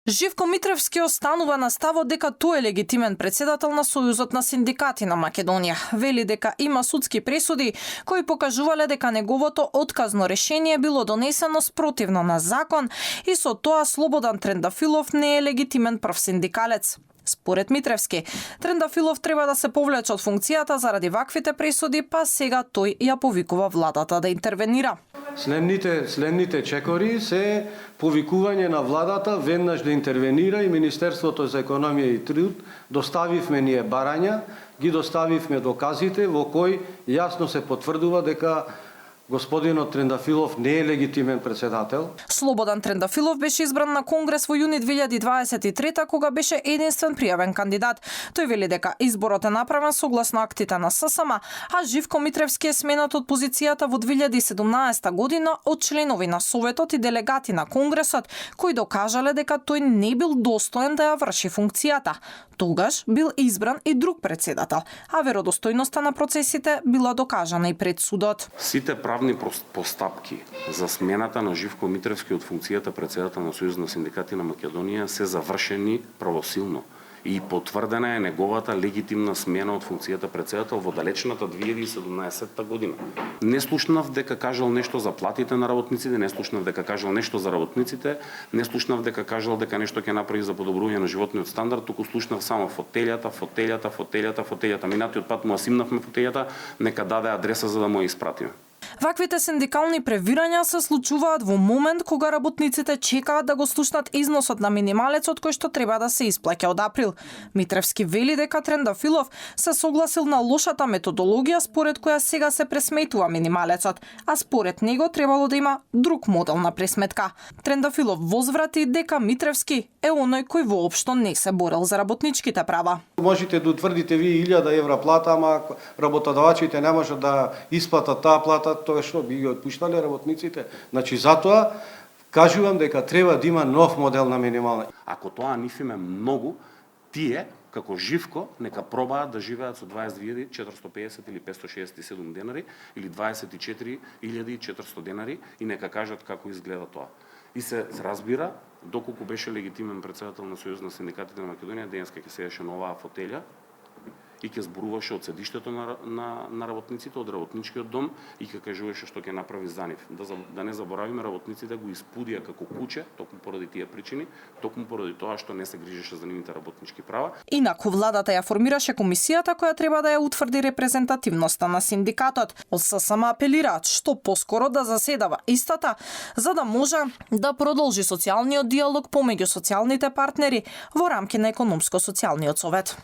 Живко Митревски останува на ставот дека тој е легитимен председател на Сојузот на синдикати на Македонија. Вели дека има судски пресуди кои покажувале дека неговото отказно решение било донесено спротивно на закон и со тоа Слободан Трендафилов не е легитимен прв синдикалец. Според Митревски, Трендафилов треба да се повлече од функцијата заради ваквите пресуди, па сега тој ја повикува владата да интервенира. Следните чекори се повикување на владата веднаш да интервенира и Министерството за економија и труд. Доставивме ние барања, ги доставивме доказите во кои јасно се потврдува дека господинот Трендафилов не е легитимен председател. Слободан Трендафилов беше избран на Конгрес во јуни 2023 кога беше единствен пријавен кандидат. Тој вели дека изборот е направен согласно актите на ССМ, а Живко Митревски е сменат од позицијата во 2017 година од членови на Советот и делегати на Конгресот, кои докажале дека тој не бил достоен да ја врши функцијата. Тогаш бил избран и друг председател, а веродостојноста на процесите била докажана и пред судот. Сите правни постапки за смената на Живко Митревски од функцијата председател на Сојуз на синдикати на Македонија се завршени правосилно и потврдена е неговата легитимна смена од функцијата председател во далечната 2017 година. Не слушнав дека кажал нешто за платите на работниците, не слушнав дека кажал нешто за работниците, не слушнав дека кажал дека нешто ќе направи за подобрување на животниот стандард, туку слушнав само фотелјата. Минатиот пат му асимнавме фотелјата, нека даде адреса за да му ја испратиме. Ваквите синдикални превирања се случуваат во момент кога работниците чекаат да го слушнат износот на минималецот кој што треба да се исплаќа од април. Митревски вели дека Трендафилов се согласил на лошата методологија според која сега се пресметува минималецот, а според него требало да има друг модел на пресметка. Трендафилов возврати дека Митревски е оној кој воопшто не се борел за работничките права. Можете да утврдите ви 1000 евра плата, ама работодавачите не можат да исплатат таа плата, тоа што би ги отпуштале работниците. Значи затоа кажувам дека треба да има нов модел на минимална. Ако тоа нифиме многу, тие како Живко нека пробаат да живеат со 22.450 или 567 денари или 24.400 денари и нека кажат како изгледа тоа. И се разбира доколку беше легитимен председател на Сојуз на синдикатите на Македонија, денеска ќе седеше на оваа фотелја и ќе зборуваше од седиштето на работниците, од работничкиот дом и ќе кажуваше што ќе направи за нив. Да не заборавиме, работниците го испудија како куче, токму поради тие причини, токму поради тоа што не се грижеше за нивните работнички права. Инаку владата ја формираше комисијата која треба да ја утврди репрезентативноста на синдикатот. Од ССМ апелираат што поскоро да заседава истата, за да може да продолжи социјалниот диалог помеѓу социјалните партнери во рамки на економско-социјалниот совет.